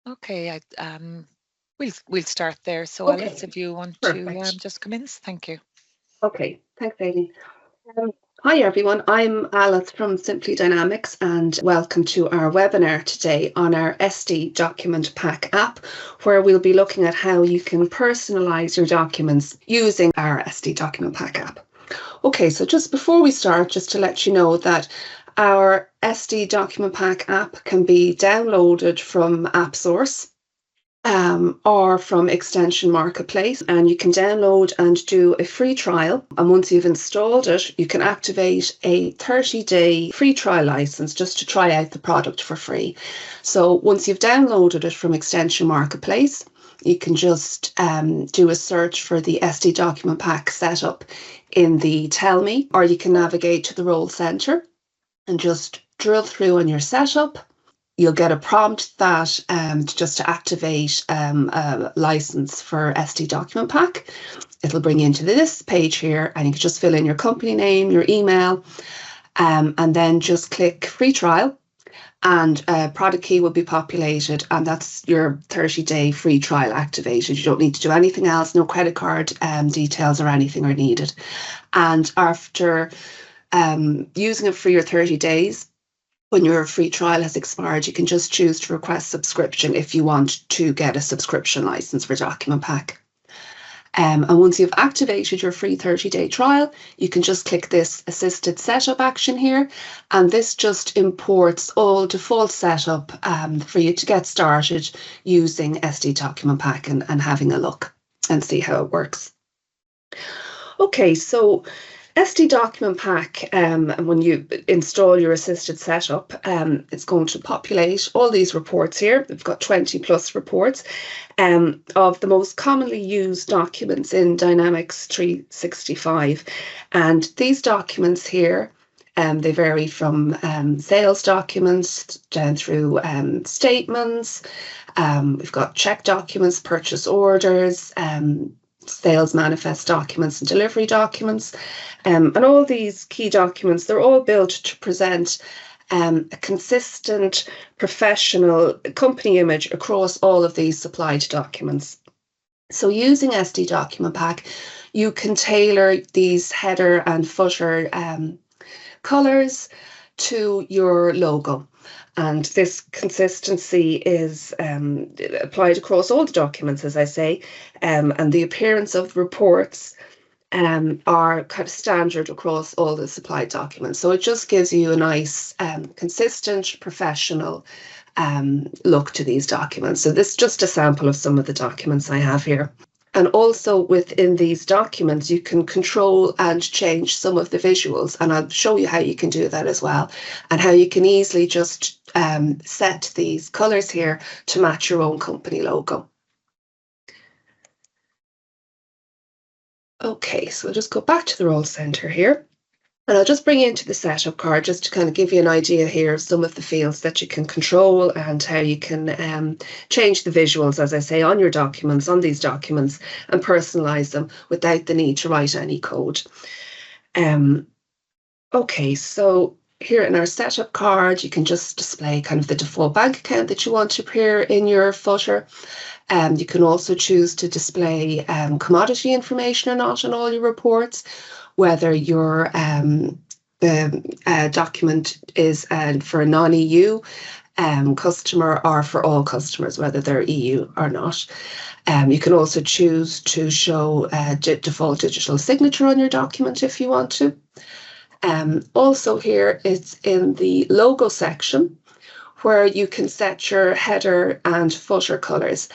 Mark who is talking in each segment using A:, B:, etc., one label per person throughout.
A: Okay, we'll start there. So
B: Okay,
A: Alice, if you want to
B: perfect.
A: just commence, thank you.
B: Okay, thanks, Aileen. Hi everyone, I'm Alice from Simply Dynamics and welcome to our webinar today on our SD Document Pack app, where we'll be looking at how you can personalize your documents using our SD Document Pack app. Okay, so just before we start, just to let you know that our SD Document Pack app can be downloaded from App Source or from Extension Marketplace, and you can download and do a free trial. And once you've installed it, you can activate a 30-day free trial license just to try out the product for free. So once you've downloaded it from Extension Marketplace, you can just do a search for the SD document pack setup in the Tell Me, or you can navigate to the Role Center and just drill through on your setup. You'll get a prompt that just to activate a license for SD document pack. It'll bring you into this page here, and you can just fill in your company name, your email, and then just click free trial, and a product key will be populated, and that's your 30-day free trial activated. You don't need to do anything else. No credit card details or anything are needed. And after using it for your 30 days, when your free trial has expired, you can just choose to request subscription if you want to get a subscription license for Document Pack. And once you've activated your free 30-day trial, you can just click this assisted setup action here, and this just imports all default setup for you to get started using SD Document Pack and having a look and see how it works. Okay, so SD Document Pack, when you install your assisted setup, it's going to populate all these reports here. We've got 20 plus reports of the most commonly used documents in Dynamics 365. And these documents here, they vary from sales documents down through statements. We've got check documents, purchase orders, sales manifest documents and delivery documents. And all these key documents, they're all built to present a consistent, professional company image across all of these supplied documents. So using SD Document Pack, you can tailor these header and footer colours to your logo. And this consistency is applied across all the documents, as I say, and the appearance of reports are kind of standard across all the supplied documents. So it just gives you a nice, consistent, professional look to these documents. So this is just a sample of some of the documents I have here. And also within these documents, you can control and change some of the visuals. And I'll show you how you can do that as well, and how you can easily just set these colors here to match your own company logo. Okay, so we'll just go back to the Role Center here. And I'll just bring you into the setup card just to kind of give you an idea here of some of the fields that you can control and how you can change the visuals, as I say, on your documents, on these documents, and personalize them without the need to write any code. Okay, so here in our setup card, you can just display kind of the default bank account that you want to appear in your footer. You can also choose to display commodity information or not on all your reports, whether your document is for a non-EU customer or for all customers, whether they're EU or not. You can also choose to show a default digital signature on your document if you want to. Also here, it's in the logo section where you can set your header and footer colours.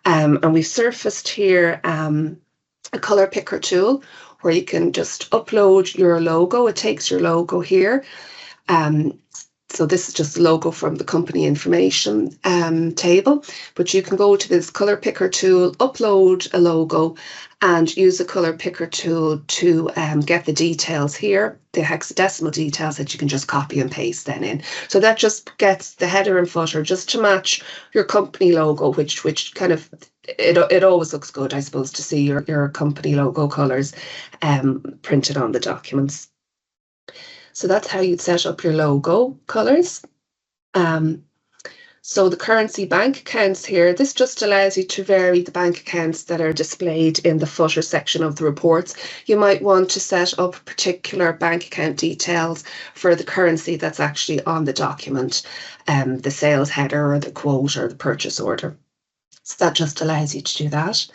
B: And we've surfaced here a colour picker tool where you can just upload your logo. It takes your logo here. So this is just the logo from the company information table, but you can go to this colour picker tool, upload a logo, and use the colour picker tool to get the details here, the hexadecimal details that you can just copy and paste then in. So that just gets the header and footer just to match your company logo, which kind of, it always looks good, I suppose, to see your company logo colours printed on the documents. So that's how you'd set up your logo colours. So the currency bank accounts here, this just allows you to vary the bank accounts that are displayed in the footer section of the reports. You might want to set up particular bank account details for the currency that's actually on the document, the sales header or the quote or the purchase order. So that just allows you to do that.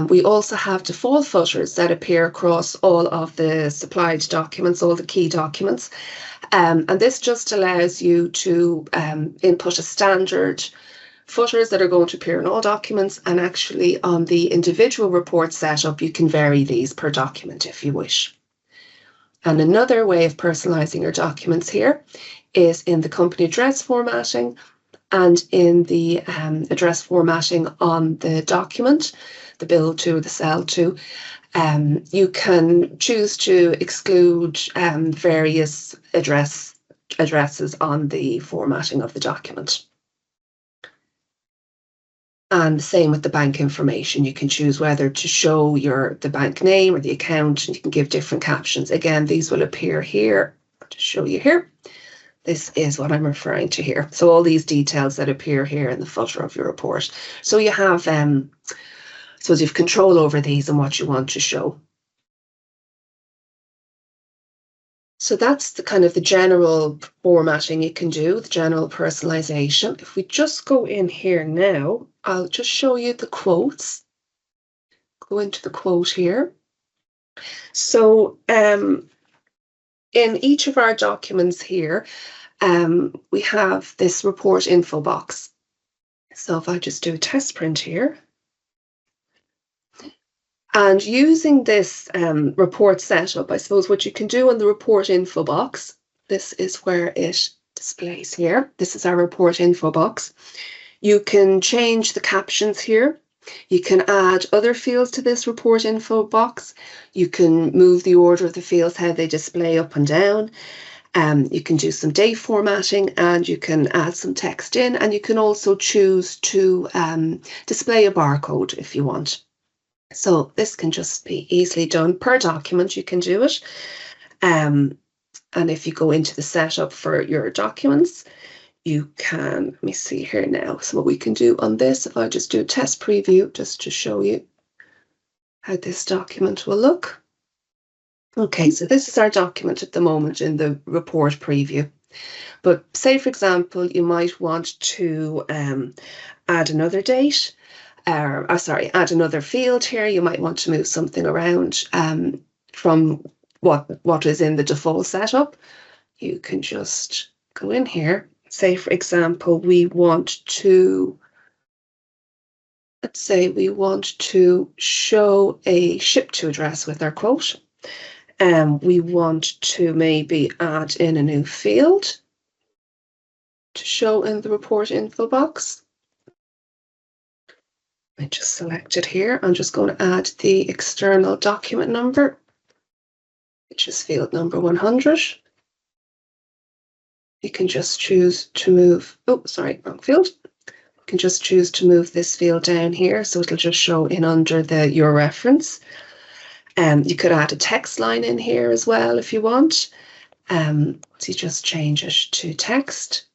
B: We also have default footers that appear across all of the supplied documents, all the key documents. And this just allows you to input a standard footers that are going to appear in all documents, and actually on the individual report setup, you can vary these per document if you wish. And another way of personalizing your documents here is in the company address formatting and in the address formatting on the document, the bill to, the sell to. You can choose to exclude various addresses on the formatting of the document. And same with the bank information. You can choose whether to show the bank name or the account, and you can give different captions. Again, these will appear here. I'll just show you here. This is what I'm referring to here. So all these details that appear here in the footer of your report. So you have, so you have control over these and what you want to show. So that's the kind of the general formatting you can do, the general personalization. If we just go in here now, I'll just show you the quotes. Go into the quote here. So in each of our documents here, we have this report info box. So if I just do a test print here, and using this report setup, I suppose what you can do on the report info box, this is where it displays here. This is our report info box. You can change the captions here. You can add other fields to this report info box. You can move the order of the fields, how they display up and down. You can do some date formatting, and you can add some text in, and you can also choose to display a barcode if you want. So this can just be easily done per document. You can do it. And if you go into the setup for your documents, you can, let me see here now. So what we can do on this, if I just do a test preview, just to show you how this document will look. Okay, so this is our document at the moment in the report preview. But say, for example, you might want to add another date. Add another field here. You might want to move something around from what is in the default setup. You can just go in here. Say, for example, let's say we want to show a ship to address with our quote. We want to maybe add in a new field to show in the report info box. I just select it here. I'm just going to add the external document number, which is field number 100. You can just choose to move, wrong field. You can just choose to move this field down here, so it'll just show in under your reference. You could add a text line in here as well if you want. So you just change it to text,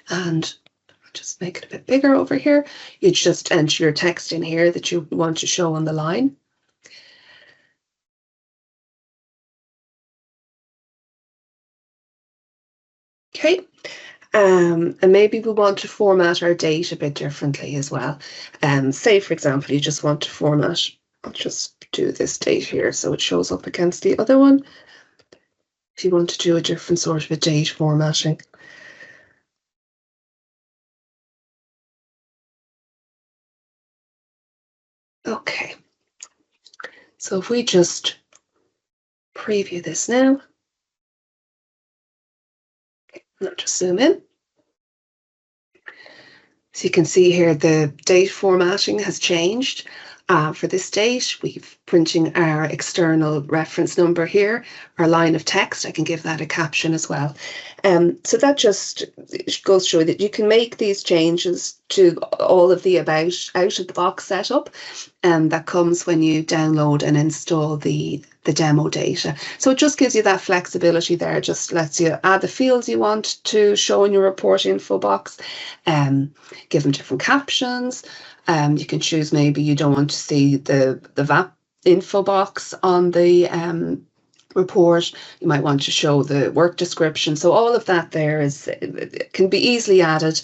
B: and just make it a bit bigger over here. You just enter your text in here that you want to show on the line. Okay, and maybe we want to format our date a bit differently as well. Say, for example, you just want to format, I'll just do this date here so it shows up against the other one. If you want to do a different sort of a date formatting. Okay, so if we just preview this now, I'll just zoom in. So you can see here the date formatting has changed, For this date, we've printing our external reference number here, our line of text. I can give that a caption as well. So that just goes to show that you can make these changes to all of the out of the box setup that comes when you download and install the demo data. So it just gives you that flexibility there, just lets you add the fields you want to show in your report info box, give them different captions. You can choose, maybe you don't want to see the VAT info box on the report. You might want to show the work description. So all of that there can be easily added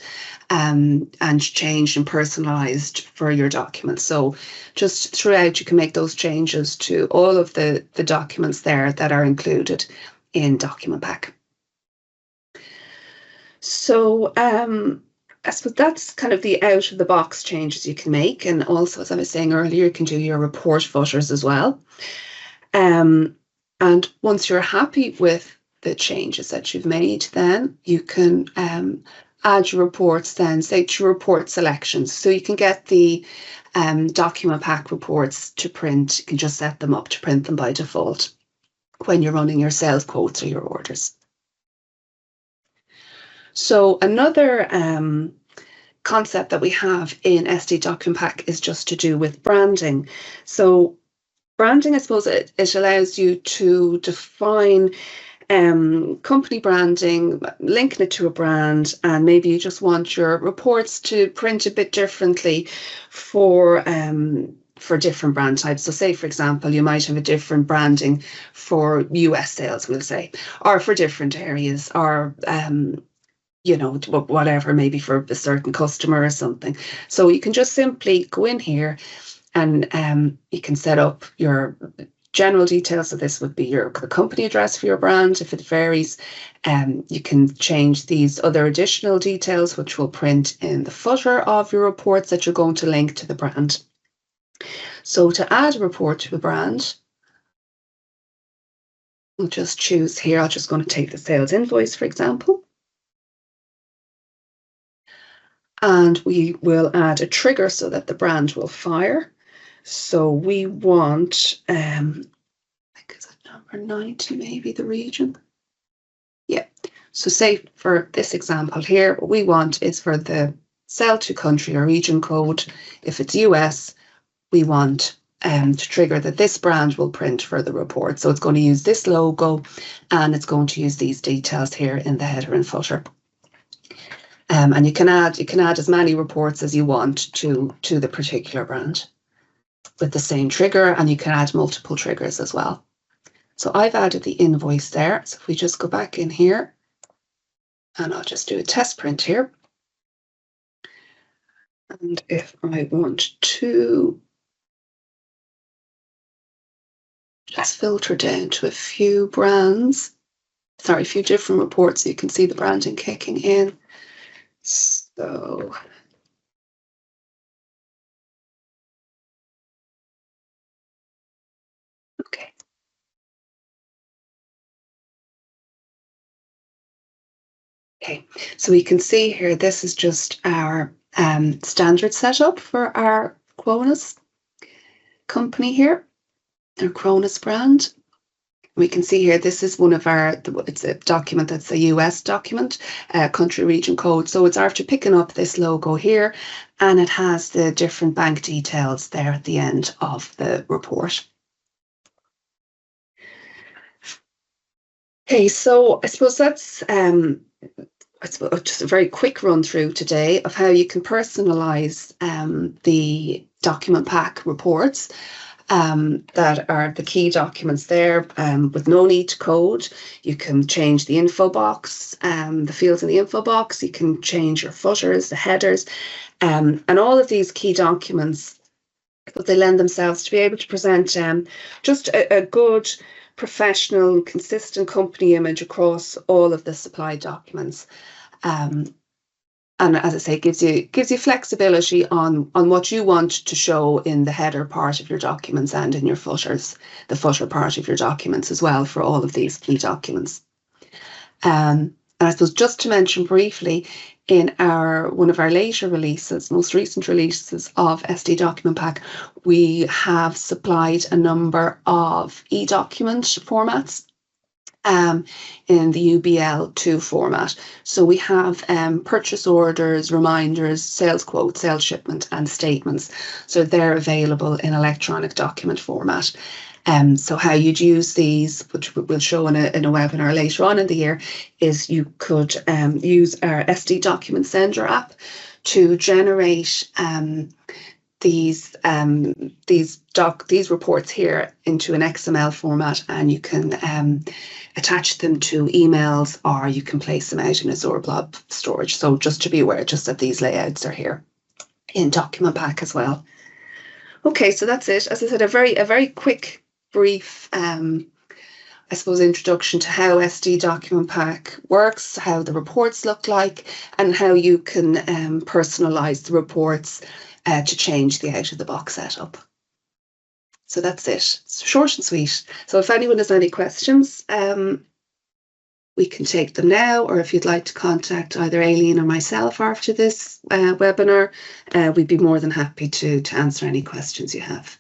B: and changed and personalized for your document. So just throughout, you can make those changes to all of the documents there that are included in Document Pack. So I suppose that's kind of the out of the box changes you can make. And also, as I was saying earlier, you can do your report footers as well. And once you're happy with the changes that you've made, then you can add your reports then, say, to report selections. So you can get the Document Pack reports to print. You can just set them up to print them by default when you're running your sales quotes or your orders. So another concept that we have in SD Document Pack is just to do with branding. So branding, I suppose, it allows you to define company branding, linking it to a brand, and maybe you just want your reports to print a bit differently for different brand types. So say, for example, you might have a different branding for US sales, we'll say, or for different areas, or whatever, maybe for a certain customer or something. So you can just simply go in here and you can set up your general details. So this would be the company address for your brand. If it varies, you can change these other additional details, which will print in the footer of your reports that you're going to link to the brand. So to add a report to a brand, we'll just choose here. I'm just going to take the sales invoice, for example. And we will add a trigger so that the brand will fire. So we want, I think it's number 90, maybe the region. Yeah. So say for this example here, what we want is for the sell to country or region code. If it's US, we want to trigger that this brand will print for the report. So it's going to use this logo and it's going to use these details here in the header and footer. And you can add as many reports as you want to the particular brand with the same trigger, and you can add multiple triggers as well. So I've added the invoice there. So if we just go back in here, and I'll just do a test print here. And if I want to just filter down to a few brands, a few different reports, so you can see the branding kicking in. So okay. Okay, so we can see here, this is just our standard setup for our Cronus company here, our Cronus brand. We can see here, this is one of it's a document that's a US document, country region code. So it's after picking up this logo here, and it has the different bank details there at the end of the report. Okay, so I suppose that's just a very quick run through today of how you can personalize the Document Pack reports. That are the key documents there with no need to code. You can change the info box, the fields in the info box. You can change your footers, the headers, and all of these key documents, they lend themselves to be able to present just a good, professional, consistent company image across all of the supplied documents. And as I say, gives you flexibility on what you want to show in the header part of your documents and in your footers, the footer part of your documents as well for all of these key documents. And I suppose just to mention briefly, in one of our later releases, most recent releases of SD Document Pack, we have supplied a number of e-document formats in the UBL2 format. So we have purchase orders, reminders, sales quotes, sales shipment, and statements. So they're available in electronic document format. So how you'd use these, which we'll show in a webinar later on in the year, is you could use our SD Document Sender app to generate these reports here into an XML format, and you can attach them to emails, or you can place them out in Azure Blob storage. So just to be aware, just that these layouts are here in Document Pack as well. Okay, so that's it. As I said, a very quick, brief, I suppose, introduction to how SD Document Pack works, how the reports look like, and how you can personalize the reports to change the out-of-the-box setup. So that's it. It's short and sweet. So if anyone has any questions, we can take them now, or if you'd like to contact either Aileen or myself after this webinar, we'd be more than happy to answer any questions you have.